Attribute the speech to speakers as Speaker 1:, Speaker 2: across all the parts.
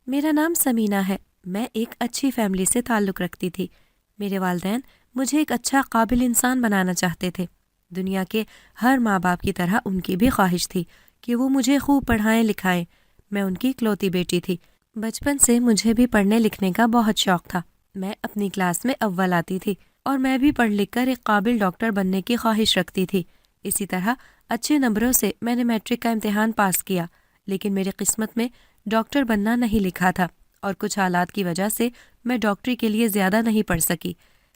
Speaker 1: میرا نام سمینہ ہے۔ میں ایک اچھی فیملی سے تعلق رکھتی تھی۔ میرے والدین مجھے ایک اچھا قابل انسان بنانا چاہتے تھے۔ دنیا کے ہر ماں باپ کی طرح ان کی بھی خواہش تھی کہ وہ مجھے خوب پڑھائیں لکھائیں۔ میں ان کی اکلوتی بیٹی تھی۔ بچپن سے مجھے بھی پڑھنے لکھنے کا بہت شوق تھا۔ میں اپنی کلاس میں اول آتی تھی اور میں بھی پڑھ لکھ کر ایک قابل ڈاکٹر بننے کی خواہش رکھتی تھی۔ اسی طرح اچھے نمبروں سے میں نے میٹرک کا امتحان پاس کیا، لیکن میری قسمت میں ڈاکٹر بننا نہیں لکھا تھا اور کچھ حالات کی وجہ سے میں ڈاکٹری کے لیے زیادہ نہیں پڑھ سکی۔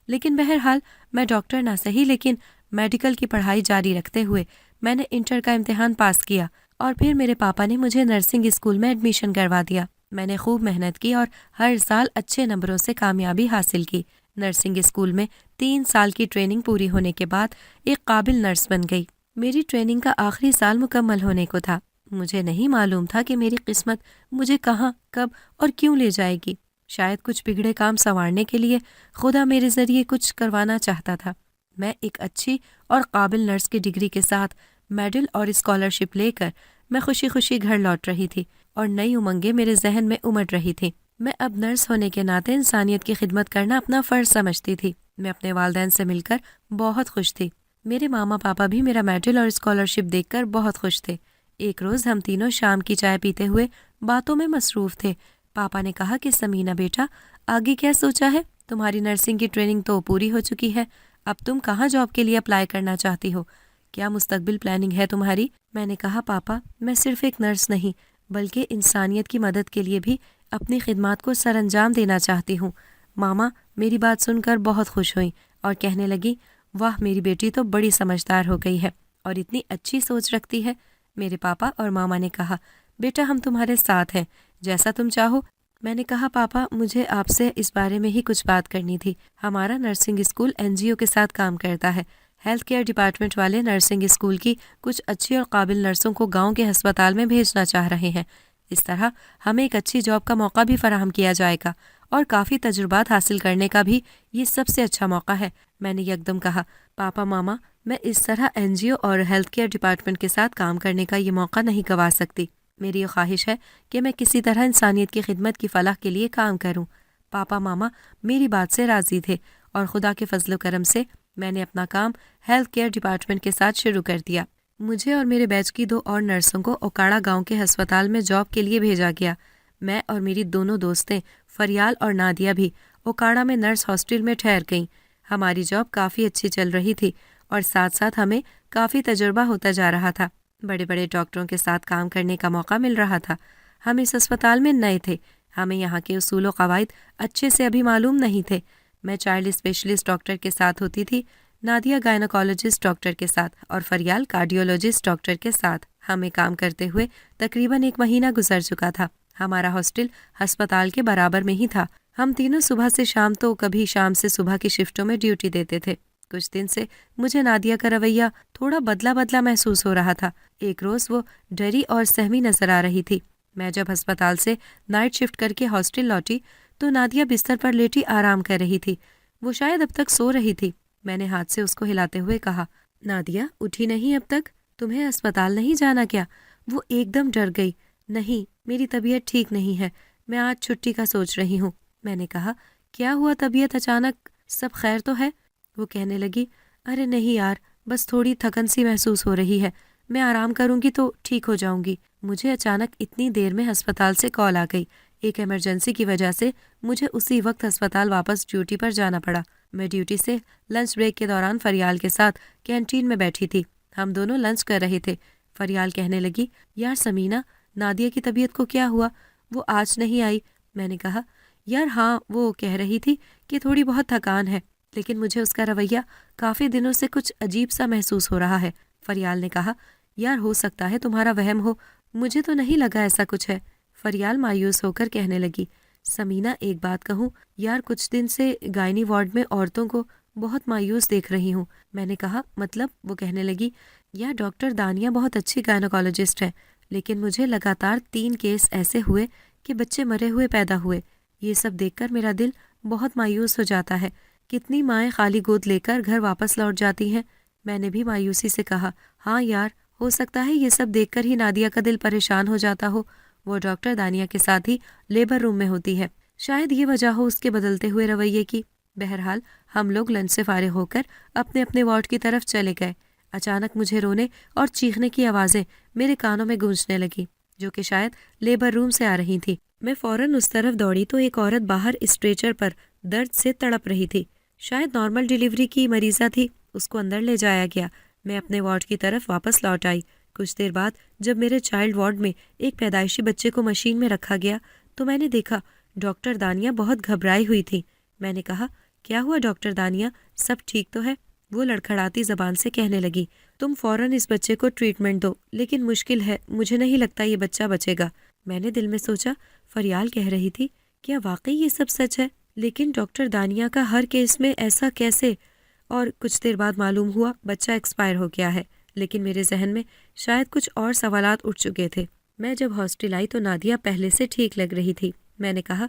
Speaker 1: لیکن بہرحال میں ڈاکٹر نہ سہی لیکن میڈیکل کی پڑھائی جاری رکھتے ہوئے میں نے انٹر کا امتحان پاس کیا اور پھر میرے پاپا نے مجھے نرسنگ اسکول میں ایڈمیشن کروا دیا۔ میں نے خوب محنت کی اور ہر سال اچھے نمبروں سے کامیابی حاصل کی۔ نرسنگ اسکول میں 3 سال کی ٹریننگ پوری ہونے کے بعد ایک قابل نرس بن گئی۔ میری ٹریننگ کا آخری سال مکمل ہونے کو تھا۔ مجھے نہیں معلوم تھا کہ میری قسمت مجھے کہاں، کب اور کیوں لے جائے گی۔ شاید کچھ بگڑے کام سنوارنے کے لیے خدا میرے ذریعے کچھ کروانا چاہتا تھا۔ میں ایک اچھی اور قابل نرس کی ڈگری کے ساتھ میڈل اور اسکالرشپ لے کر میں خوشی خوشی گھر لوٹ رہی تھی اور نئی امنگیں میرے ذہن میں امڑ رہی تھیں۔ میں اب نرس ہونے کے ناطے انسانیت کی خدمت کرنا اپنا فرض سمجھتی تھی۔ میں اپنے والدین سے مل کر بہت خوش تھی۔ میرے ماما پاپا بھی میرا میڈل اور اسکالرشپ دیکھ کر بہت خوش تھے۔ ایک روز ہم تینوں شام کی چائے پیتے ہوئے باتوں میں مصروف تھے۔ پاپا نے کہا کہ سمینہ بیٹا، آگے کیا سوچا ہے؟ تمہاری نرسنگ کی ٹریننگ تو پوری ہو چکی ہے، اب تم کہاں جاب کے لیے اپلائی کرنا چاہتی ہو؟ کیا مستقبل پلاننگ ہے تمہاری؟ میں نے کہا پاپا، میں صرف ایک نرس نہیں بلکہ انسانیت کی مدد کے لیے بھی اپنی خدمات کو سر انجام دینا چاہتی ہوں۔ ماما میری بات سن کر بہت خوش ہوئیں اور کہنے لگی، واہ میری بیٹی تو بڑی سمجھدار ہو گئی ہے اور اتنی اچھی سوچ رکھتی ہے۔ میرے پاپا اور ماما نے کہا، بیٹا ہم تمہارے ساتھ ہیں، جیسا تم چاہو۔ میں نے کہا پاپا، مجھے آپ سے اس بارے میں ہی کچھ بات کرنی تھی۔ ہمارا نرسنگ اسکول NGO کے ساتھ کام کرتا ہے۔ ہیلتھ کیئر ڈپارٹمنٹ والے نرسنگ اسکول کی کچھ اچھی اور قابل نرسوں کو گاؤں کے ہسپتال میں بھیجنا چاہ رہے ہیں۔ اس طرح ہمیں ایک اچھی جاب کا موقع بھی فراہم کیا جائے گا اور کافی تجربات حاصل کرنے کا بھی یہ سب سے اچھا موقع ہے۔ میں نے یکدم کہا، پاپا ماما، میں اس طرح NGO اور ہیلتھ کیئر ڈپارٹمنٹ کے ساتھ کام کرنے کا یہ موقع نہیں گنوا سکتی۔ میری یہ خواہش ہے کہ میں کسی طرح انسانیت کی خدمت کی فلاح کے لیے کام کروں۔ پاپا ماما میری بات سے راضی تھے اور خدا کے فضل و کرم سے میں نے اپنا کام ہیلتھ کیئر ڈپارٹمنٹ کے ساتھ شروع کر دیا۔ مجھے اور میرے بیچ کی 2 اور نرسوں کو اوکاڑا گاؤں کے ہسپتال میں جاب کے لیے بھیجا گیا۔ میں اور میری دونوں دوستیں فریال اور نادیہ بھی اوکاڑا میں نرس ہاسٹل میں ٹھہر گئیں۔ ہماری جاب کافی اچھی چل رہی تھی اور ساتھ ساتھ ہمیں کافی تجربہ ہوتا جا رہا تھا۔ بڑے بڑے ڈاکٹروں کے ساتھ کام کرنے کا موقع مل رہا تھا۔ ہم اس اسپتال میں نئے تھے، ہمیں یہاں کے اصول و قواعد اچھے سے ابھی معلوم نہیں تھے۔ میں چائلڈ اسپیشلسٹ ڈاکٹر کے ساتھ ہوتی تھی، نادیہ گائنوکالوجسٹ ڈاکٹر کے ساتھ اور فریال کارڈیولوجسٹ ڈاکٹر کے ساتھ۔ ہمیں کام کرتے ہوئے تقریباً 1 مہینہ گزر چکا تھا۔ ہمارا ہاسٹل ہسپتال کے برابر میں ہی تھا۔ ہم تینوں صبح سے شام تو کبھی شام سے صبح کی شفٹوں میں ڈیوٹی دیتے تھے۔ کچھ دن سے مجھے نادیہ کا رویہ تھوڑا بدلا بدلا محسوس ہو رہا تھا۔ ایک روز وہ ڈری اور سہمی نظر آ رہی تھی۔ میں جب ہسپتال سے نائٹ شفٹ کر کے ہاسٹل لوٹی تو نادیہ بستر پر لیٹی آرام کر رہی تھی۔ وہ شاید اب تک سو رہی تھی۔ میں نے ہاتھ سے اس کو ہلاتے ہوئے کہا، نادیہ اٹھی نہیں اب تک؟ تمہیں اسپتال نہیں جانا کیا؟ وہ ایک دم ڈر گئی۔ نہیں، میری طبیعت ٹھیک نہیں ہے، میں آج چھٹی کا سوچ رہی ہوں۔ میں نے کہا، کیا ہوا طبیعت اچانک؟ سب خیر تو ہے؟ وہ کہنے لگی، ارے نہیں یار، بس تھوڑی تھکن سی محسوس ہو رہی ہے، میں آرام کروں گی تو ٹھیک ہو جاؤں گی۔ مجھے اچانک اتنی دیر میں ہسپتال سے کال آ گئی۔ ایک ایمرجنسی کی وجہ سے مجھے اسی وقت ہسپتال واپس ڈیوٹی پر جانا پڑا۔ میں ڈیوٹی سے لنچ بریک کے دوران فریال کے ساتھ کینٹین میں بیٹھی تھی۔ ہم دونوں لنچ کر رہے تھے۔ فریال کہنے لگی، یار سمینہ، نادیہ کی طبیعت کو کیا ہوا؟ وہ آج نہیں آئی۔ میں نے کہا، یار ہاں، وہ کہہ رہی تھی کہ تھوڑی بہت تھکان ہے، لیکن مجھے اس کا رویہ کافی دنوں سے کچھ عجیب سا محسوس ہو رہا ہے۔ فریال نے کہا، یار ہو سکتا ہے تمہارا وہم ہو، مجھے تو نہیں لگا ایسا کچھ ہے۔ فریال مایوس ہو کر کہنے لگی، سمینہ ایک بات کہوں، یار کچھ دن سے گائنی وارڈ میں عورتوں کو بہت مایوس دیکھ رہی ہوں۔ میں نے کہا، مطلب؟ وہ کہنے لگی، یار ڈاکٹر دانیہ بہت اچھی گائنوکالوجسٹ ہے، لیکن مجھے لگاتار 3 کیس ایسے ہوئے کہ بچے مرے ہوئے پیدا ہوئے۔ یہ سب دیکھ کر میرا دل بہت مایوس ہو جاتا ہے۔ کتنی مائیں خالی گود لے کر گھر واپس لوٹ جاتی ہیں۔ میں نے بھی مایوسی سے کہا، ہاں یار، ہو سکتا ہے یہ سب دیکھ کر ہی نادیہ کا دل پریشان ہو جاتا ہو، وہ ڈاکٹر دانیہ کے ساتھ ہی لیبر روم میں ہوتی ہے۔ شاید یہ وجہ ہو اس کے بدلتے ہوئے رویے کی۔ بہرحال ہم لوگ لنچ سے فارغ ہو کر اپنے اپنے وارڈ کی طرف چلے گئے۔ اچانک مجھے رونے اور چیخنے کی آوازیں میرے کانوں میں گونجنے لگیں، جو کہ شاید لیبر روم سے آ رہی تھی۔ میں فوراً اس طرف دوڑی تو ایک عورت باہر اسٹریچر پر درد سے تڑپ رہی تھی۔ شاید نارمل ڈیلیوری کی مریضہ تھی۔ اس کو اندر لے جایا گیا۔ میں اپنے وارڈ کی طرف واپس لوٹ آئی۔ کچھ دیر بعد جب میرے چائلڈ وارڈ میں ایک پیدائشی بچے کو مشین میں رکھا گیا تو میں نے دیکھا ڈاکٹر دانیہ بہت گھبرائی ہوئی تھی۔ میں نے کہا، کیا ہوا ڈاکٹر دانیہ، سب ٹھیک تو ہے؟ وہ لڑکھڑاتی زبان سے کہنے لگی، تم فوراً اس بچے کو ٹریٹمنٹ دو، لیکن مشکل ہے، مجھے نہیں لگتا یہ بچہ بچے گا۔ میں نے دل میں سوچا، فریال کہہ رہی تھی، کیا واقعی یہ سب سچ ہے؟ لیکن ڈاکٹر دانیہ کا ہر کیس میں ایسا کیسے؟ اور کچھ دیر بعد معلوم ہوا بچہ ایکسپائر ہو گیا ہے۔ لیکن میرے ذہن میں شاید کچھ اور سوالات اٹھ چکے تھے۔ میں جب ہاسٹل آئی تو نادیہ پہلے سے ٹھیک لگ رہی تھی۔ میں نے کہا،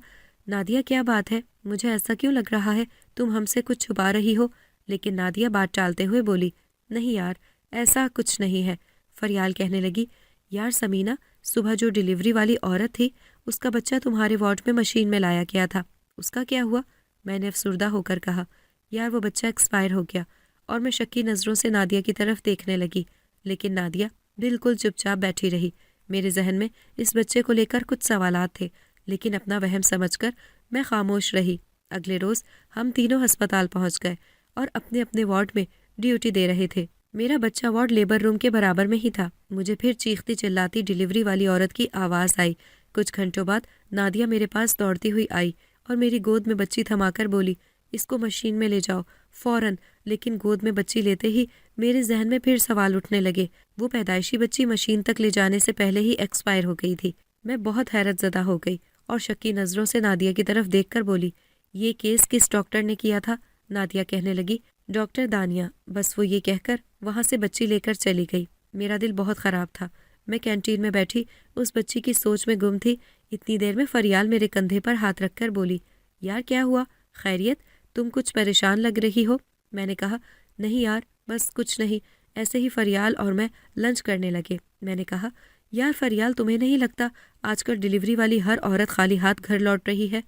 Speaker 1: نادیہ کیا بات ہے؟ مجھے ایسا کیوں لگ رہا ہے؟ تم ہم سے کچھ چھپا رہی ہو؟ لیکن نادیہ بات ٹالتے ہوئے بولی، نہیں یار، ایسا کچھ نہیں ہے۔ فریال کہنے لگی، یار سمینہ، صبح جو ڈیلیوری والی عورت تھی اس کا بچہ تمہارے وارڈ میں مشین میں لایا گیا تھا، اس کا کیا ہوا؟ میں نے افسردہ ہو کر کہا، یار وہ بچہ ایکسپائر ہو گیا۔ اور میں شکی نظروں سے نادیہ کی طرف دیکھنے لگی، لیکن نادیہ بالکل چپ چاپ بیٹھی رہی۔ میرے ذہن میں اس بچے کو لے کر کچھ سوالات تھے، لیکن اپنا وہم سمجھ کر میں خاموش رہی۔ اگلے روز ہم تینوں ہسپتال پہنچ گئے اور اپنے اپنے وارڈ میں ڈیوٹی دے رہے تھے۔ میرا بچہ وارڈ لیبر روم کے برابر میں ہی تھا۔ مجھے پھر چیختی چلاتی ڈیلیوری والی عورت کی آواز آئی۔ کچھ گھنٹوں بعد نادیہ میرے پاس دوڑتی ہوئی آئی اور میری گود میں بچی تھما کر بولی، اس کو مشین میں لے جاؤ فوراً۔ لیکن گود میں بچی لیتے ہی میرے ذہن میں پھر سوال اٹھنے لگے۔ وہ پیدائشی بچی مشین تک لے جانے سے پہلے ہی ایکسپائر ہو گئی تھی۔ میں بہت حیرت زدہ ہو گئی اور شکی نظروں سے نادیہ کی طرف دیکھ کر بولی، یہ کیس کس ڈاکٹر نے کیا تھا؟ نادیہ کہنے لگی، ڈاکٹر دانیہ۔ بس وہ یہ کہہ کر وہاں سے بچی لے کر چلی گئی۔ میرا دل بہت خراب تھا۔ میں کینٹین میں بیٹھی اس بچی کی سوچ میں گم تھی۔ اتنی دیر میں فریال میرے کندھے پر ہاتھ رکھ کر بولی، یار کیا ہوا؟ خیریت؟ تم کچھ پریشان لگ رہی ہو۔ میں نے کہا، نہیں یار، بس کچھ نہیں، ایسے ہی۔ فریال اور میں لنچ کرنے لگے۔ میں نے کہا، یار فریال، تمہیں نہیں لگتا آج کل ڈیلیوری والی ہر عورت خالی ہاتھ گھر لوٹ رہی ہے؟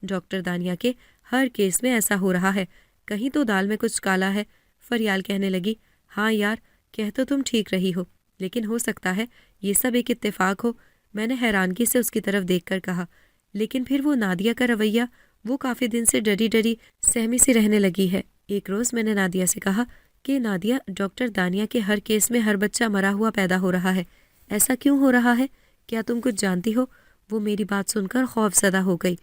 Speaker 1: ڈاکٹر دانیہ کے ہر کیس میں ایسا ہو رہا ہے، کہیں تو دال میں کچھ کالا ہے۔ فریال کہنے لگی، ہاں یار، کہہ تو تم ٹھیک رہی ہو، لیکن ہو سکتا ہے یہ سب ایک اتفاق ہو۔ میں نے حیرانگی سے اس کی طرف دیکھ کر کہا، لیکن پھر وہ نادیہ کا رویہ، وہ کافی دن سے ڈری ڈری سہمی سی رہنے لگی ہے۔ ایک روز میں نے نادیہ سے کہا کہ نادیہ، ڈاکٹر دانیہ کے ہر کیس میں ہر بچہ مرا ہوا پیدا ہو رہا ہے، ایسا کیوں ہو رہا ہے؟ کیا تم کچھ جانتی ہو؟ وہ میری بات سن کر خوف زدہ ہو گئی۔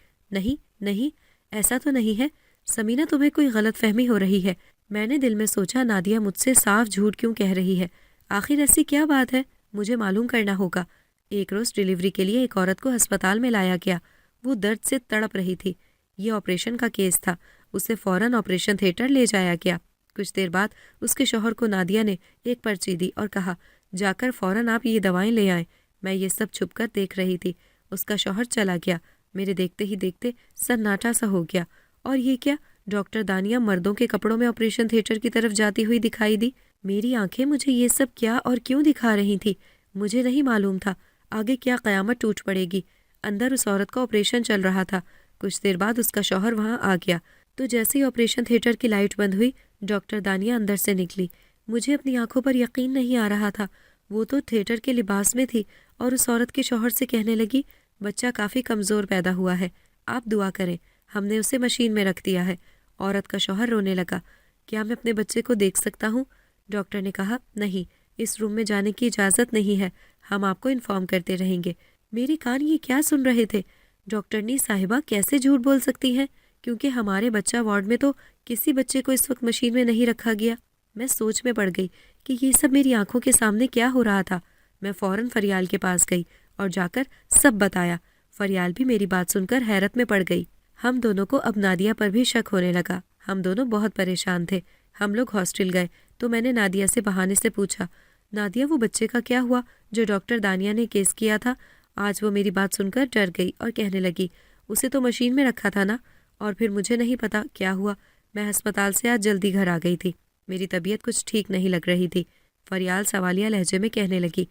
Speaker 1: نہیں، ایسا تو نہیں ہے سمینہ، تمہیں کوئی غلط فہمی ہو رہی ہے۔ میں نے دل میں سوچا، نادیہ مجھ سے صاف جھوٹ کیوں کہہ رہی ہے؟ آخر ایسی کیا بات ہے؟ مجھے معلوم کرنا ہوگا۔ ایک روز ڈیلیوری کے لیے ایک عورت کو ہسپتال میں لایا گیا۔ وہ درد سے تڑپ رہی تھی۔ یہ آپریشن کا کیس تھا۔ اسے فوراً آپریشن تھیٹر لے جایا گیا۔ کچھ دیر بعد اس کے شوہر کو نادیہ نے ایک پرچی دی اور کہا، جا کر فوراً آپ یہ دوائیں لے آئیں۔ میں یہ سب چھپ کر دیکھ رہی تھی۔ اس کا شوہر چلا گیا۔ میرے دیکھتے ہی دیکھتے سناٹا سا ہو گیا۔ اور یہ کیا؟ ڈاکٹر دانیہ مردوں کے کپڑوں میں آپریشن تھیٹر کی طرف جاتی ہوئی دکھائی دی۔ میری آنکھیں مجھے یہ سب کیا اور کیوں دکھا رہی تھی؟ مجھے نہیں معلوم تھا آگے کیا قیامت ٹوٹ پڑے گی۔ اندر اس عورت کا آپریشن چل رہا تھا۔ کچھ دیر بعد اس کا شوہر وہاں آ گیا تو جیسے ہی آپریشن تھیٹر کی لائٹ بند ہوئی، ڈاکٹر دانیہ اندر سے نکلی۔ مجھے اپنی آنکھوں پر یقین نہیں آ رہا تھا۔ وہ تو تھیٹر کے لباس میں تھی اور اس عورت کے شوہر سے کہنے لگی، بچہ کافی کمزور پیدا ہوا ہے، آپ دعا کریں، ہم نے اسے مشین میں رکھ دیا ہے۔ عورت کا شوہر رونے لگا، کیا میں اپنے بچے کو دیکھ سکتا ہوں؟ ڈاکٹر نے کہا، نہیں، اس روم میں جانے کی اجازت نہیں ہے، ہم آپ کو انفارم کرتے رہیں گے۔ میرے کان یہ کیا سن رہے تھے؟ ڈاکٹرنی صاحبہ کیسے جھوٹ بول سکتی ہیں؟ کیونکہ ہمارے بچہ وارڈ میں تو کسی بچے کو اس وقت مشین میں نہیں رکھا گیا۔ میں سوچ میں پڑ گئی کہ یہ سب میری آنکھوں کے سامنے کیا ہو رہا تھا۔ میں فوراً فریال کے پاس گئی اور جا کر سب بتایا۔ فریال بھی میری بات سن کر حیرت میں پڑ گئی۔ ہم دونوں کو اب نادیہ پر بھی شک ہونے لگا۔ ہم دونوں بہت پریشان تھے۔ ہم لوگ ہاسٹل گئے تو میں نے نادیہ سے بہانے سے پوچھا، نادیہ وہ بچے کا کیا ہوا جو ڈاکٹر دانیہ نے کیس کیا تھا؟ آج وہ میری بات سن کر ڈر گئی اور کہنے لگی، اسے تو مشین میں رکھا تھا نا؟ اور پھر مجھے نہیں پتا کیا ہوا۔ میں ہسپتال سے آج جلدی گھر آ گئی تھی۔ میری طبیعت کچھ ٹھیک نہیں لگ رہی تھی۔ فریال سوالیہ لہجے میں کہنے لگی،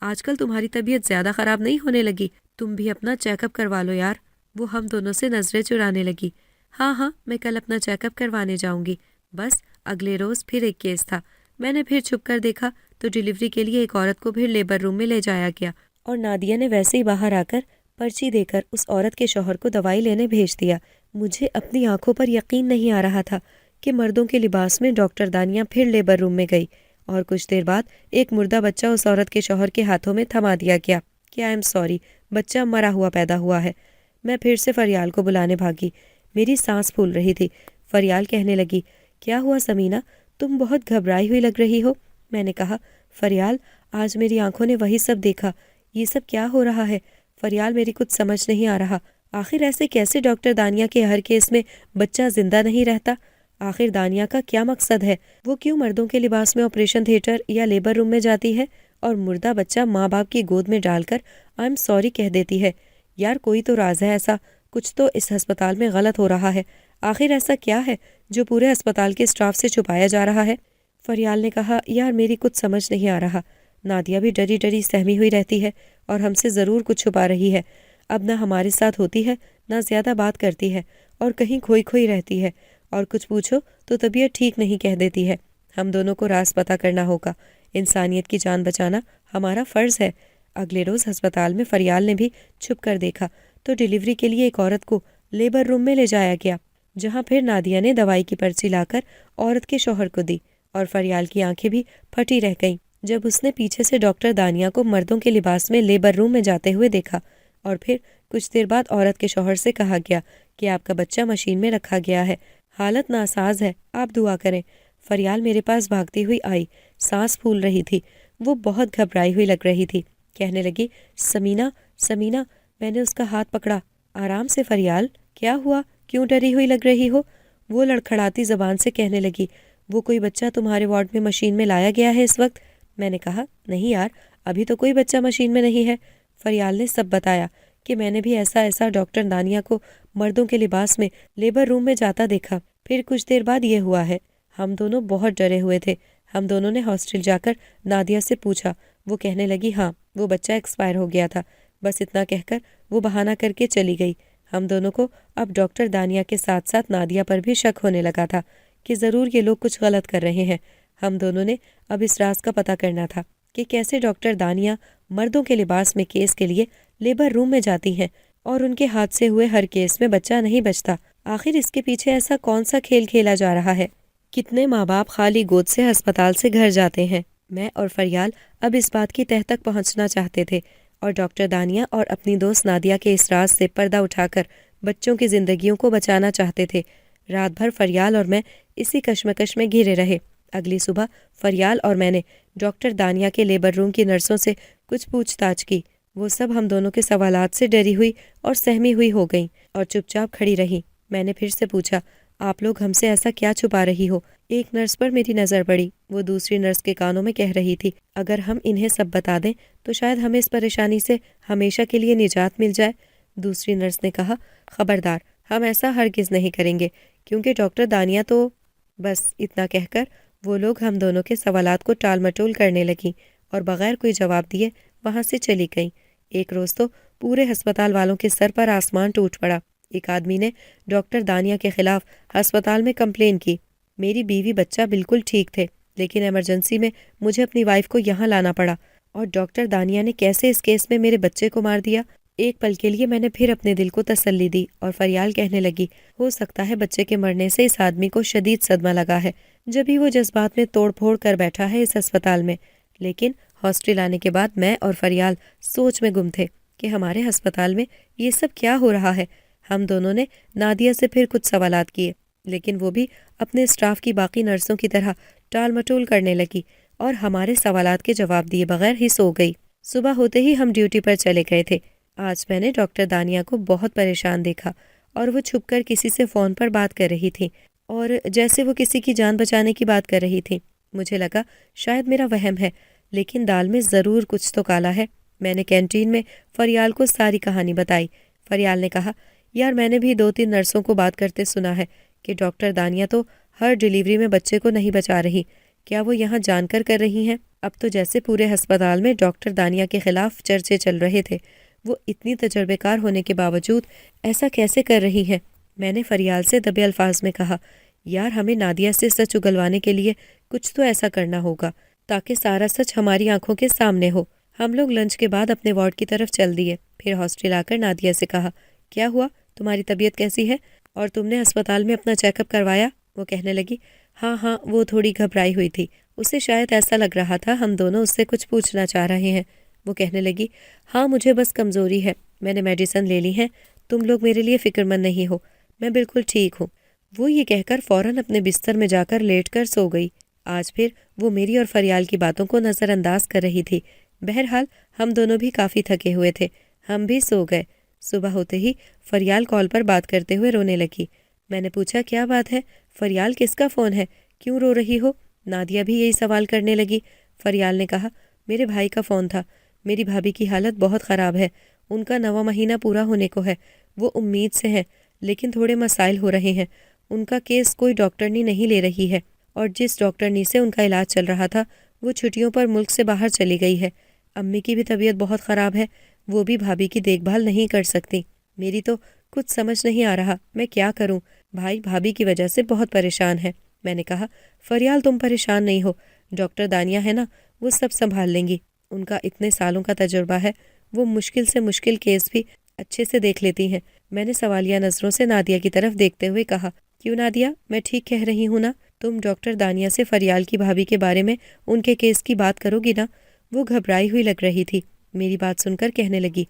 Speaker 1: آج کل تمہاری طبیعت زیادہ خراب نہیں ہونے لگی؟ تم بھی اپنا چیک اپ کروا لو یار۔ وہ ہم دونوں سے نظریں چرانے لگی۔ ہاں ہاں، میں کل اپنا چیک اپ کروانے جاؤں گی۔ بس اگلے روز پھر ایک کیس تھا۔ میں نے پھر چھپ کر دیکھا تو ڈیلیوری کے لیے ایک عورت کو پھر لیبر روم میں لے جایا گیا، اور نادیہ نے ویسے ہی باہر آ کر پرچی دے کر اس عورت کے شوہر کو دوائی لینے بھیج دیا۔ مجھے اپنی آنکھوں پر یقین نہیں آ رہا تھا کہ مردوں کے لباس میں ڈاکٹر دانیہ پھر لیبر روم میں گئی، اور کچھ دیر بعد ایک مردہ بچہ اس عورت کے شوہر کے ہاتھوں میں تھما دیا گیا کہ آئی ایم سوری، بچہ مرا ہوا پیدا ہوا ہے۔ میں پھر سے فریال کو بلانے بھاگی۔ میری سانس پھول رہی تھی۔ فریال کہنے لگی، کیا ہوا سمینہ، تم بہت گھبرائی ہوئی لگ رہی ہو۔ میں نے کہا، فریال آج میری آنکھوں نے وہی سب دیکھا۔ یہ سب کیا ہو رہا ہے فریال؟ میری کچھ سمجھ نہیں آ رہا۔ آخر ایسے کیسے ڈاکٹر دانیہ کے ہر کیس میں بچہ زندہ نہیں رہتا؟ آخر دانیہ کا کیا مقصد ہے؟ وہ کیوں مردوں کے لباس میں آپریشن تھیٹر یا لیبر روم میں جاتی ہے اور مردہ بچہ ماں باپ کی گود میں ڈال کر آئی ایم سوری کہہ دیتی ہے؟ یار کوئی تو راز ہے ایسا، کچھ تو اس ہسپتال میں غلط ہو رہا ہے۔ آخر ایسا کیا ہے جو پورے ہسپتال کے اسٹاف سے چھپایا جا رہا ہے؟ فریال نے کہا، یار میری کچھ سمجھ نہیں آ رہا۔ نادیہ بھی ڈری ڈری سہمی ہوئی رہتی ہے اور ہم سے ضرور کچھ چھپا رہی ہے۔ اب نہ ہمارے ساتھ ہوتی ہے، نہ زیادہ بات کرتی ہے، اور کہیں کھوئی کھوئی رہتی ہے، اور کچھ پوچھو تو طبیعت ٹھیک نہیں کہہ دیتی ہے۔ ہم دونوں کو راز پتہ کرنا ہوگا۔ انسانیت کی جان بچانا ہمارا فرض ہے۔ اگلے روز ہسپتال میں فریال نے بھی چھپ کر دیکھا تو ڈیلیوری کے لیے ایک عورت کو لیبر روم میں لے جایا گیا، جہاں پھر نادیہ نے دوائی کی پرچی لا کر عورت کے شوہر کو دی، اور فریال کی آنکھیں بھی پھٹی رہ گئیں جب اس نے پیچھے سے ڈاکٹر دانیہ کو مردوں کے لباس میں لیبر روم میں جاتے ہوئے دیکھا۔ اور پھر کچھ دیر بعد عورت کے شوہر سے کہا گیا کہ آپ کا بچہ مشین میں رکھا گیا ہے، حالت ناساز ہے، آپ دعا کریں۔ فریال میرے پاس بھاگتی ہوئی آئی، سانس پھول رہی تھی، وہ بہت گھبرائی ہوئی لگ رہی تھی۔ کہنے لگی، سمینہ سمینہ۔ میں نے اس کا ہاتھ پکڑا۔ آرام سے فریال، کیا ہوا؟ کیوں ڈری ہوئی لگ رہی ہو؟ وہ لڑکھڑاتی زبان سے کہنے لگی، وہ کوئی بچہ تمہارے وارڈ میں مشین میں لایا گیا ہے اس وقت؟ میں نے کہا، نہیں یار، ابھی تو کوئی بچہ مشین میں نہیں ہے۔ فریال نے سب بتایا کہ میں نے بھی ایسا ڈاکٹر دانیہ کو مردوں کے لباس میں لیبر روم میں جاتا دیکھا۔ پھر کچھ دیر بعد یہ ہوا ہے۔ ہم دونوں بہت ڈرے ہوئے تھے۔ ہم دونوں نے ہاسٹل جا کر نادیہ سے پوچھا۔ وہ کہنے لگی، ہاں وہ بچہ ایکسپائر ہو گیا تھا۔ بس اتنا کہہ کر وہ بہانہ کر کے چلی گئی۔ ہم دونوں کو اب ڈاکٹر دانیہ کے ساتھ ساتھ نادیہ پر بھی شک ہونے لگا تھا کہ ضرور یہ لوگ کچھ غلط کر رہے ہیں۔ ہم دونوں نے اب اس راز کا پتہ کرنا تھا کہ کیسے ڈاکٹر دانیہ مردوں کے لباس میں کیس کے لیے لیبر روم میں جاتی ہیں اور ان کے ہاتھ سے ہوئے ہر کیس میں بچہ نہیں بچتا۔ آخر اس کے پیچھے ایسا کون سا کھیل کھیلا جا رہا ہے؟ کتنے ماں باپ خالی گود سے ہسپتال سے گھر جاتے ہیں۔ میں اور فریال اب اس بات کی تہہ تک پہنچنا چاہتے تھے، اور ڈاکٹر دانیہ اور اپنی دوست نادیہ کے اس راز سے پردہ اٹھا کر بچوں کی زندگیوں کو بچانا چاہتے تھے۔ رات بھر فریال اور میں اسی کشمکش میں گھرے رہے۔ اگلی صبح فریال اور میں نے ڈاکٹر دانیہ کے لیبر روم کی نرسوں سے کچھ پوچھ تاچھ کی۔ وہ سب ہم دونوں کے سوالات سے ڈری ہوئی اور سہمی ہوئی ہو گئیں اور چپ چاپ کھڑی رہیں۔ میں نے پھر سے پوچھا، آپ لوگ ہم سے ایسا کیا چھپا رہی ہو؟ ایک نرس پر میری نظر پڑی۔ وہ دوسری نرس کے کانوں میں کہہ رہی تھی، اگر ہم انہیں سب بتا دیں تو شاید ہمیں اس پریشانی سے ہمیشہ کے لیے نجات مل جائے۔ دوسری نرس نے کہا، خبردار، ہم ایسا ہرگز نہیں کریں گے، کیونکہ ڈاکٹر دانیہ تو… بس اتنا کہہ کر وہ لوگ ہم دونوں کے سوالات کو ٹال مٹول کرنے لگیں اور بغیر کوئی جواب دیے وہاں سے چلی گئیں۔ ایک روز تو پورے ہسپتال والوں کے سر پر آسمان ٹوٹ پڑا۔ ایک آدمی نے ڈاکٹر دانیہ کے خلاف ہسپتال میں کمپلین کی۔ میری بیوی بچہ بالکل ٹھیک تھے، لیکن ایمرجنسی میں مجھے اپنی وائف کو یہاں لانا پڑا، اور ڈاکٹر دانیہ نے کیسے اس کیس میں میرے بچے کو مار دیا۔ ایک پل کے لیے میں نے پھر اپنے دل کو تسلی دی، اور فریال کہنے لگی، ہو سکتا ہے بچے کے مرنے سے اس آدمی کو شدید صدمہ لگا ہے، جبھی وہ جذبات میں توڑ پھوڑ کر بیٹھا ہے اس ہسپتال میں۔ لیکن ہاسٹل آنے کے بعد میں اور فریال سوچ میں گم تھے کہ ہمارے ہسپتال میں یہ سب کیا ہو رہا ہے۔ ہم دونوں نے نادیہ سے پھر کچھ سوالات کیے، لیکن وہ بھی اپنے اسٹاف کی باقی نرسوں کی طرح ٹال مٹول کرنے لگی اور ہمارے سوالات کے جواب دیے بغیر ہی سو گئی۔ صبح ہوتے ہی ہم ڈیوٹی پر چلے گئے تھے۔ آج میں نے ڈاکٹر دانیہ کو بہت پریشان دیکھا، اور وہ چھپ کر کسی سے فون پر بات کر رہی تھی، اور جیسے وہ کسی کی جان بچانے کی بات کر رہی تھی۔ مجھے لگا شاید میرا وہم ہے، لیکن دال میں ضرور کچھ تو کالا ہے۔ میں نے کینٹین میں فریال کو ساری کہانی بتائی۔ فریال نے کہا، یار میں نے بھی 2-3 نرسوں کو بات کرتے سنا ہے کہ ڈاکٹر دانیہ تو ہر ڈیلیوری میں بچے کو نہیں بچا رہی، کیا وہ یہاں جان کر رہی ہیں؟ اب تو جیسے پورے ہسپتال میں ڈاکٹر دانیہ کے خلاف چرچے چل رہے تھے۔ وہ اتنی تجربے کار ہونے کے باوجود ایسا کیسے کر رہی ہیں؟ میں نے فریال سے دبے الفاظ میں کہا، یار ہمیں نادیہ سے سچ اگلوانے کے لیے کچھ تو ایسا کرنا ہوگا تاکہ سارا سچ ہماری آنکھوں کے سامنے ہو۔ ہم لوگ لنچ کے بعد اپنے وارڈ کی طرف چل دیے، پھر ہاسٹل آ کر نادیہ سے کہا، کیا ہوا؟ تمہاری طبیعت کیسی ہے؟ اور تم نے ہسپتال میں اپنا چیک اپ کروایا؟ وہ کہنے لگی، ہاں وہ تھوڑی گھبرائی ہوئی تھی، اسے شاید ایسا لگ رہا تھا ہم دونوں اس سے کچھ پوچھنا چاہ رہے ہیں۔ وہ کہنے لگی، ہاں مجھے بس کمزوری ہے، میں نے میڈیسن لے لی ہیں، تم لوگ میرے لیے فکر مند نہیں ہو، میں بالکل ٹھیک ہوں۔ وہ یہ کہہ کر فوراً اپنے بستر میں جا کر لیٹ کر سو گئی۔ آج پھر وہ میری اور فریال کی باتوں کو نظر انداز کر رہی تھی۔ بہرحال ہم دونوں بھی کافی تھکے ہوئے تھے، ہم بھی سو گئے۔ صبح ہوتے ہی فریال کال پر بات کرتے ہوئے رونے لگی۔ میں نے پوچھا، کیا بات ہے فریال، کس کا فون ہے، کیوں رو رہی ہو؟ نادیہ بھی یہی سوال کرنے لگی۔ فریال نے کہا، میرے بھائی کا فون تھا، میری بھابھی کی حالت بہت خراب ہے، ان کا 9واں مہینہ پورا ہونے کو ہے، وہ امید سے ہیں لیکن تھوڑے مسائل ہو رہے ہیں، ان کا کیس کوئی ڈاکٹرنی نہیں لے رہی ہے، اور جس ڈاکٹرنی سے ان کا علاج چل رہا تھا وہ چھٹیوں پر ملک سے باہر چلی گئی ہے۔ امی کی بھی طبیعت بہت خراب ہے، وہ بھی بھابھی کی دیکھ بھال نہیں کر سکتی۔ میری تو کچھ سمجھ نہیں آ رہا میں کیا کروں، بھائی بھابھی کی وجہ سے بہت پریشان ہے۔ میں نے کہا، فریال تم پریشان نہیں ہو، ڈاکٹر دانیہ ہے نا، وہ سب سنبھال لیں گی، ان کا اتنے سالوں کا تجربہ ہے، وہ مشکل سے مشکل کیس بھی اچھے سے دیکھ لیتی ہیں۔ میں نے سوالیہ نظروں سے نادیہ کی طرف دیکھتے ہوئے کہا، کیوں نادیہ، میں ٹھیک کہہ رہی ہوں نا؟ تم ڈاکٹر دانیہ سے فریال کی بھابھی کے بارے میں ان کے کیس کی بات کرو گی نا؟ وہ گھبرائی ہوئی لگ رہی تھی، میری بات سن کر کہنے لگی،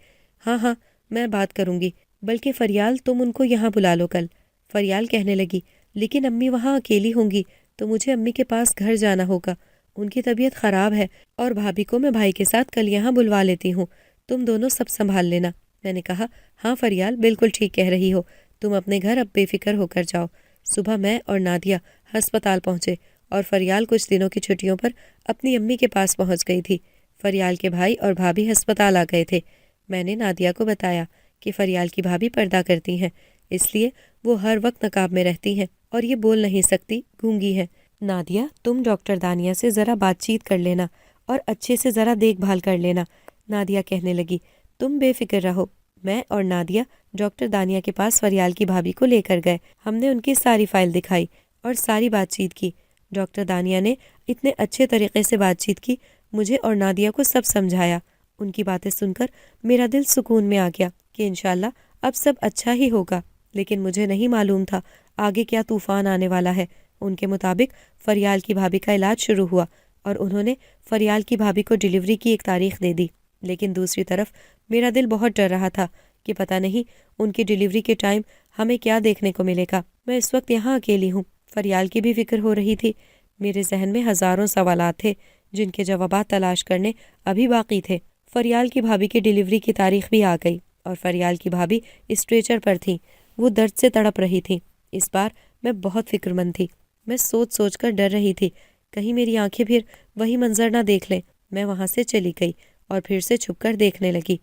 Speaker 1: ہاں میں بات کروں گی، بلکہ فریال تم ان کو یہاں بلا لو کل۔ فریال کہنے لگی، لیکن امی وہاں اکیلی ہوں گی تو مجھے امی کے پاس گھر جانا ہوگا، ان کی طبیعت خراب ہے، اور بھابھی کو میں بھائی کے ساتھ کل یہاں بلوا لیتی ہوں، تم دونوں سب سنبھال لینا۔ میں نے کہا، ہاں فریال بالکل ٹھیک کہہ رہی ہو، تم اپنے گھر اب بے فکر ہو کر جاؤ۔ صبح میں اور نادیہ ہسپتال پہنچے اور فریال کچھ دنوں کی چھٹیوں پر اپنی امی کے پاس پہنچ گئی تھی۔ فریال کے بھائی اور بھابھی ہسپتال آ گئے تھے۔ میں نے نادیہ کو بتایا کہ فریال کی بھابھی پردہ کرتی ہیں، اس لیے وہ ہر وقت نقاب میں رہتی ہیں اور یہ بول نہیں سکتی، گونگی ہیں۔ نادیہ، تم ڈاکٹر دانیہ سے ذرا بات چیت کر لینا اور اچھے سے ذرا دیکھ بھال کر لینا۔ نادیہ کہنے لگی، تم بے فکر رہو۔ میں اور نادیہ ڈاکٹر دانیہ کے پاس فریال کی بھابھی کو لے کر گئے، ہم نے ان کی ساری فائل دکھائی اور ساری بات چیت کی۔ ڈاکٹر دانیہ نے اتنے اچھے طریقے سے بات چیت کی، مجھے اور نادیہ کو سب سمجھایا۔ ان کی باتیں سن کر میرا دل سکون میں آ گیا کہ انشاءاللہ اب سب اچھا ہی ہوگا، لیکن مجھے نہیں معلوم تھا آگے کیا طوفان آنے والا ہے۔ ان کے مطابق فریال کی بھابھی کا علاج شروع ہوا اور انہوں نے فریال کی بھابھی کو ڈیلیوری کی ایک تاریخ دے دی، لیکن دوسری طرف میرا دل بہت ڈر رہا تھا کہ پتہ نہیں ان کی ڈیلیوری کے ٹائم ہمیں کیا دیکھنے کو ملے گا۔ میں اس وقت یہاں اکیلی ہوں، فریال کی بھی فکر ہو رہی تھی۔ میرے ذہن میں ہزاروں سوالات تھے جن کے جوابات تلاش کرنے ابھی باقی تھے۔ فریال کی بھابھی کی ڈیلیوری کی تاریخ بھی آ گئی اور فریال کی بھابھی اسٹریچر پر تھیں، وہ درد سے تڑپ رہی تھیں۔ اس بار میں بہت فکر مند تھی، میں سوچ کر ڈر رہی تھی کہیں میری آنکھیں پھر وہی منظر نہ دیکھ لیں۔ میں وہاں سے چلی گئی اور پھر سے چھپ کر دیکھنے لگی۔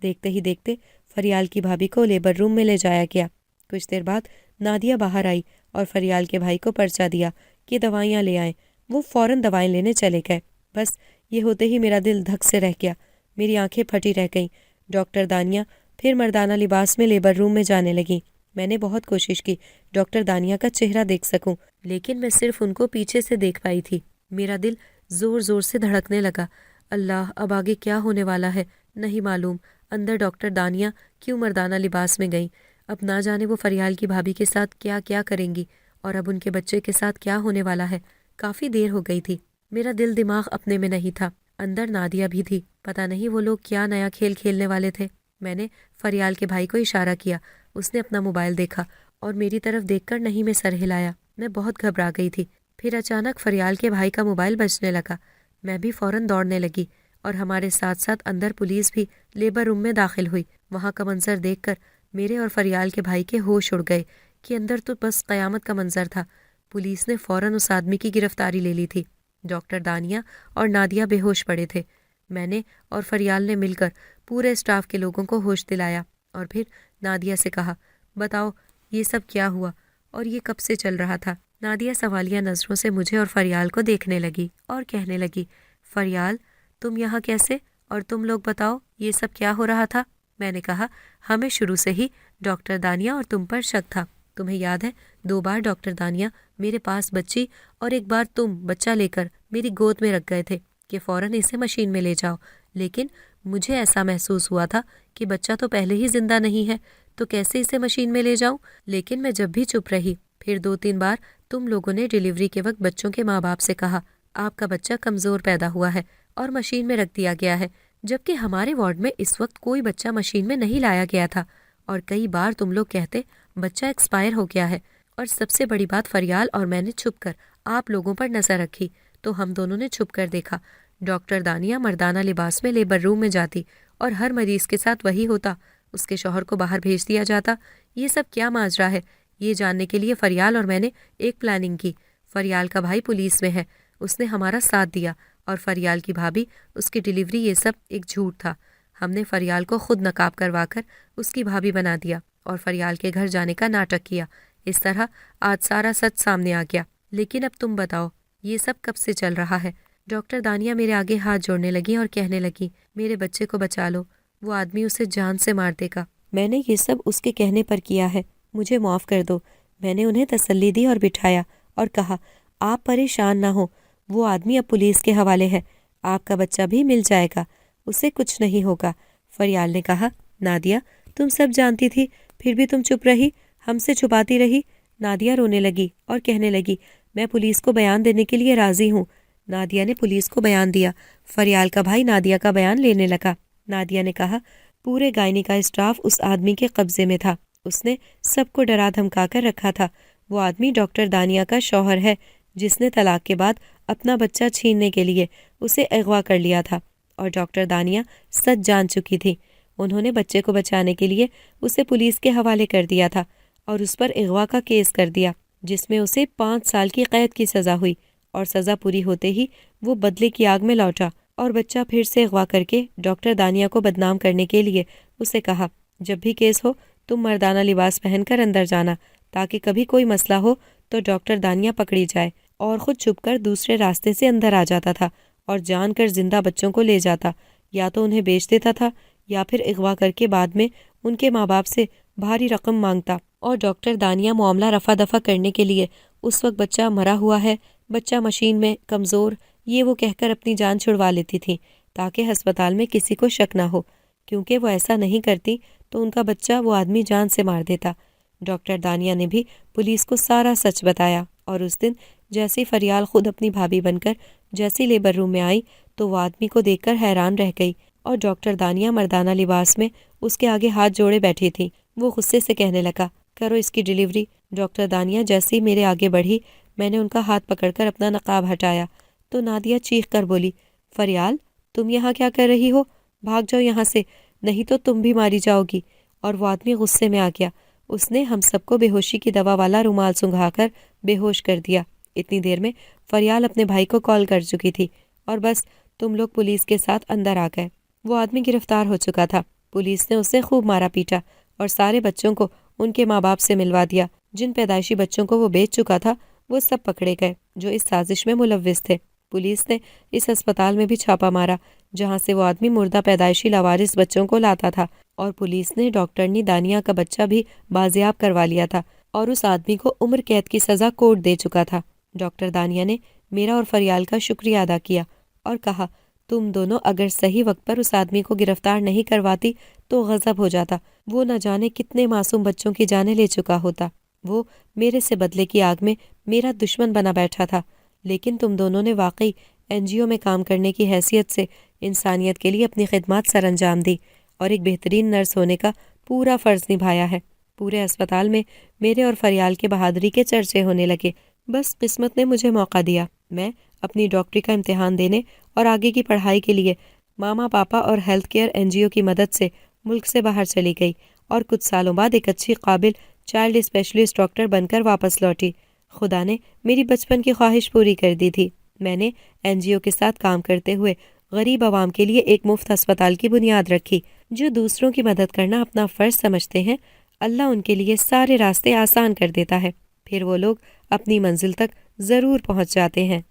Speaker 1: دیکھتے ہی دیکھتے فریال کی بھابھی کو لیبر روم میں لے جایا گیا۔ کچھ دیر بعد نادیہ باہر آئی اور فریال کے بھائی کو پرچہ دیا کہ دوائیاں لے آئیں۔ وہ فوراً دوائیں لینے چلے گئے۔ بس یہ ہوتے ہی میرا دل دھک سے رہ گیا، میری آنکھیں پھٹی رہ گئیں۔ ڈاکٹر دانیہ پھر مردانہ لباس میں لیبر روم میں جانے لگیں۔ میں نے بہت کوشش کی ڈاکٹر دانیہ کا چہرہ دیکھ سکوں، لیکن میں صرف ان کو پیچھے سے دیکھ پائی تھی۔ میرا دل زور سے دھڑکنے لگا۔ اللہ، اب آگے کیا ہونے والا ہے نہیں معلوم۔ اندر ڈاکٹر دانیہ کیوں مردانہ لباس میں گئیں؟ اب نہ جانے وہ فریال کی بھابھی کے ساتھ کیا کیا کریں گی، اور اب ان کے بچے کے ساتھ کیا ہونے والا ہے۔ کافی دیر ہو گئی تھی، میرا دل دماغ اپنے میں نہیں تھا۔ اندر نادیہ بھی تھی، پتہ نہیں وہ لوگ کیا نیا کھیل کھیلنے والے تھے۔ میں نے فریال کے بھائی کو اشارہ کیا، اس نے اپنا موبائل دیکھا اور میری طرف دیکھ کر نہیں میں سر ہلایا۔ میں بہت گھبرا گئی تھی۔ پھر اچانک فریال کے بھائی کا موبائل بجنے لگا، میں بھی فوراً دوڑنے لگی اور ہمارے ساتھ ساتھ اندر پولیس بھی لیبر روم میں داخل ہوئی۔ وہاں کا منظر دیکھ کر میرے اور فریال کے بھائی کے ہوش اڑ گئے کہ اندر تو بس قیامت کا منظر تھا۔ پولیس نے فوراً اس آدمی کی گرفتاری لے لی تھی۔ ڈاکٹر دانیہ اور نادیہ بے ہوش پڑے تھے۔ میں نے اور فریال نے مل کر پورے اسٹاف کے لوگوں کو ہوش دلایا اور پھر نادیہ سے کہا، بتاؤ یہ سب کیا ہوا اور یہ کب سے چل رہا تھا؟ نادیہ سوالیہ نظروں سے مجھے اور فریال کو دیکھنے لگی اور کہنے لگی، فریال تم یہاں کیسے؟ اور تم لوگ بتاؤ یہ سب کیا ہو رہا تھا؟ میں نے کہا، ہمیں شروع سے ہی ڈاکٹر دانیہ اور تم پر شک تھا۔ تمہیں یاد ہے 2 بار ڈاکٹر دانیہ میرے پاس بچی اور ایک بار تم بچہ لے کر میری گود میں رکھ گئے تھے کہ فوراً اسے مشین میں لے جاؤ، لیکن مجھے ایسا محسوس ہوا تھا کہ بچہ تو پہلے ہی زندہ نہیں ہے، تو کیسے اسے مشین میں لے جاؤں؟ لیکن میں جب بھی چپ رہی، پھر 2-3 بار تم لوگوں نے ڈیلیوری کے وقت بچوں کے ماں باپ سے کہا آپ کا بچہ کمزور پیدا ہوا ہے اور مشین میں رکھ دیا گیا ہے، جبکہ ہمارے وارڈ میں اس وقت کوئی بچہ مشین میں نہیں لایا گیا تھا، اور کئی بار تم لوگ کہتے بچہ ایکسپائر ہو گیا ہے۔ اور سب سے بڑی بات، فریال اور میں نے چھپ کر آپ لوگوں پر نظر رکھی، تو ہم دونوں نے چھپ کر دیکھا ڈاکٹر دانیہ مردانہ لباس میں لیبر روم میں جاتی اور ہر مریض کے ساتھ وہی ہوتا، اس کے شوہر کو باہر بھیج دیا جاتا۔ یہ سب کیا ماجرا ہے؟ یہ جاننے کے لیے فریال اور میں نے ایک پلاننگ کی۔ فریال کا بھائی پولیس میں ہے، اس نے ہمارا ساتھ دیا، اور فریال کی بھابھی، اس کی ڈیلیوری، یہ سب ایک جھوٹ تھا۔ ہم نے فریال کو خود نقاب کروا کر اس کی بھابھی بنا دیا اور فریال کے گھر جانے کا ناٹک کیا۔ اس طرح آج سارا سچ سامنے آ گیا۔ لیکن اب تم بتاؤ یہ سب کب سے چل رہا ہے؟ ڈاکٹر دانیہ میرے آگے ہاتھ جوڑنے لگی اور کہنے لگی، میرے بچے کو بچا لو، وہ آدمی اسے جان سے مار دے گا۔ میں نے یہ سب اس کے کہنے پر کیا ہے، مجھے معاف کر دو۔ میں نے انہیں تسلی دی اور بٹھایا اور کہا، آپ پریشان نہ ہو، وہ آدمی اب پولیس کے حوالے ہے، آپ کا بچہ بھی مل جائے گا، اسے کچھ نہیں ہوگا۔ فریال نے کہا، نادیہ تم سب جانتی تھی، پھر بھی تم چپ رہی، ہم سے چھپاتی رہی۔ نادیہ رونے لگی اور کہنے لگی، میں پولیس کو بیان دینے کے لیے راضی ہوں۔ نادیہ نے پولیس کو بیان دیا۔ فریال کا بھائی نادیہ کا بیان لینے لگا۔ نادیہ نے کہا، پورے گائنی کا اسٹاف اس آدمی کے قبضے میں تھا، اس نے سب کو ڈرا دھمکا کر رکھا تھا۔ وہ آدمی ڈاکٹر دانیہ کا شوہر ہے، جس نے طلاق کے بعد اپنا بچہ چھیننے کے لیے اسے اغوا کر لیا تھا، اور ڈاکٹر دانیہ سچ جان چکی تھی۔ انہوں نے بچے کو بچانے کے لیے اسے پولیس کے حوالے کر دیا تھا اور اس پر اغوا کا کیس کر دیا، جس میں اسے 5 سال کی قید کی سزا ہوئی، اور سزا پوری ہوتے ہی وہ بدلے کی آگ میں لوٹا اور بچہ پھر سے اغوا کر کے ڈاکٹر دانیہ کو بدنام کرنے کے لیے اسے کہا، جب بھی کیس ہو تم مردانہ لباس پہن کر اندر جانا، تاکہ کبھی کوئی مسئلہ ہو تو ڈاکٹر دانیہ پکڑی جائے، اور خود چھپ کر دوسرے راستے سے اندر آ جاتا تھا اور جان کر زندہ بچوں کو لے جاتا، یا تو انہیں بیچ دیتا تھا یا پھر اغوا کر کے بعد میں ان کے ماں باپ سے بھاری رقم مانگتا، اور ڈاکٹر دانیہ معاملہ رفع دفع کرنے کے لیے اس وقت بچہ مرا ہوا ہے، بچہ مشین میں، کمزور، یہ وہ کہہ کر اپنی جان چھڑوا لیتی تھی تاکہ ہسپتال میں کسی کو شک نہ ہو، کیونکہ وہ ایسا نہیں کرتی تو ان کا بچہ وہ آدمی جان سے مار دیتا۔ ڈاکٹر دانیہ نے بھی پولیس کو سارا سچ بتایا، اور اس دن جیسی فریال خود اپنی بھابھی بن کر جیسی لیبر روم میں آئی تو وہ آدمی کو دیکھ کر حیران رہ گئی، اور ڈاکٹر دانیہ مردانہ لباس میں اس کے آگے ہاتھ جوڑے بیٹھی تھی۔ وہ غصے سے کہنے لگا، کرو اس کی ڈیلیوری۔ ڈاکٹر دانیہ جیسی میرے آگے بڑھی، میں نے ان کا ہاتھ پکڑ کر اپنا نقاب ہٹایا تو نادیہ چیخ کر بولی، فریال تم یہاں کیا کر رہی ہو؟ بھاگ جاؤ یہاں سے، نہیں تو تم بھی ماری جاؤ گی۔ اور وہ آدمی غصے میں آ گیا، اس نے ہم سب کو بے ہوشی کی دوا والا رومال سنگھا کر بے ہوش کر دیا۔ اتنی دیر میں فریال اپنے بھائی کو کال کر چکی تھی، اور بس تم لوگ پولیس کے ساتھ اندر آ گئے۔ وہ آدمی گرفتار ہو چکا تھا، پولیس نے اسے خوب مارا پیٹا اور سارے بچوں کو ان کے ماں باپ سے ملوا دیا۔ جن پیدائشی بچوں کو وہ بیچ چکا تھا وہ سب پکڑے گئے جو اس سازش میں ملوث تھے۔ پولیس نے اس ہسپتال میں بھی چھاپا مارا جہاں سے وہ آدمی مردہ پیدائشی لاوارث بچوں کو لاتا تھا، اور پولیس نے ڈاکٹرنی دانیہ کا بچہ بھی بازیاب کروا لیا تھا، اور اس آدمی کو عمر قید کی سزا کورٹ دے چکا تھا۔ ڈاکٹر دانیہ نے میرا اور فریال کا شکریہ ادا کیا اور کہا، تم دونوں اگر صحیح وقت پر اس آدمی کو گرفتار نہیں کرواتی تو غضب ہو جاتا، وہ نہ جانے کتنے معصوم بچوں کی جانیں لے چکا ہوتا۔ وہ میرے سے بدلے کی آگ میں میرا دشمن بنا بیٹھا تھا، لیکن تم دونوں نے واقعی NGO میں کام کرنے کی حیثیت سے انسانیت کے لیے اپنی خدمات سر انجام دی اور ایک بہترین نرس ہونے کا پورا فرض نبھایا ہے۔ پورے اسپتال میں میرے اور فریال کے بہادری کے چرچے ہونے لگے۔ بس قسمت نے مجھے موقع دیا، میں اپنی ڈاکٹری کا امتحان دینے اور آگے کی پڑھائی کے لیے ماما پاپا اور ہیلتھ کیئر NGO کی مدد سے ملک سے باہر چلی گئی، اور کچھ سالوں بعد ایک اچھی قابل چائلڈ اسپیشلسٹ ڈاکٹر بن کر واپس لوٹی۔ خدا نے میری بچپن کی خواہش پوری کر دی تھی۔ میں نے NGO کے ساتھ کام کرتے ہوئے غریب عوام کے لیے ایک مفت ہسپتال کی بنیاد رکھی۔ جو دوسروں کی مدد کرنا اپنا فرض سمجھتے ہیں، اللہ ان کے لیے سارے راستے آسان کر دیتا ہے، پھر وہ لوگ اپنی منزل تک ضرور پہنچ جاتے ہیں۔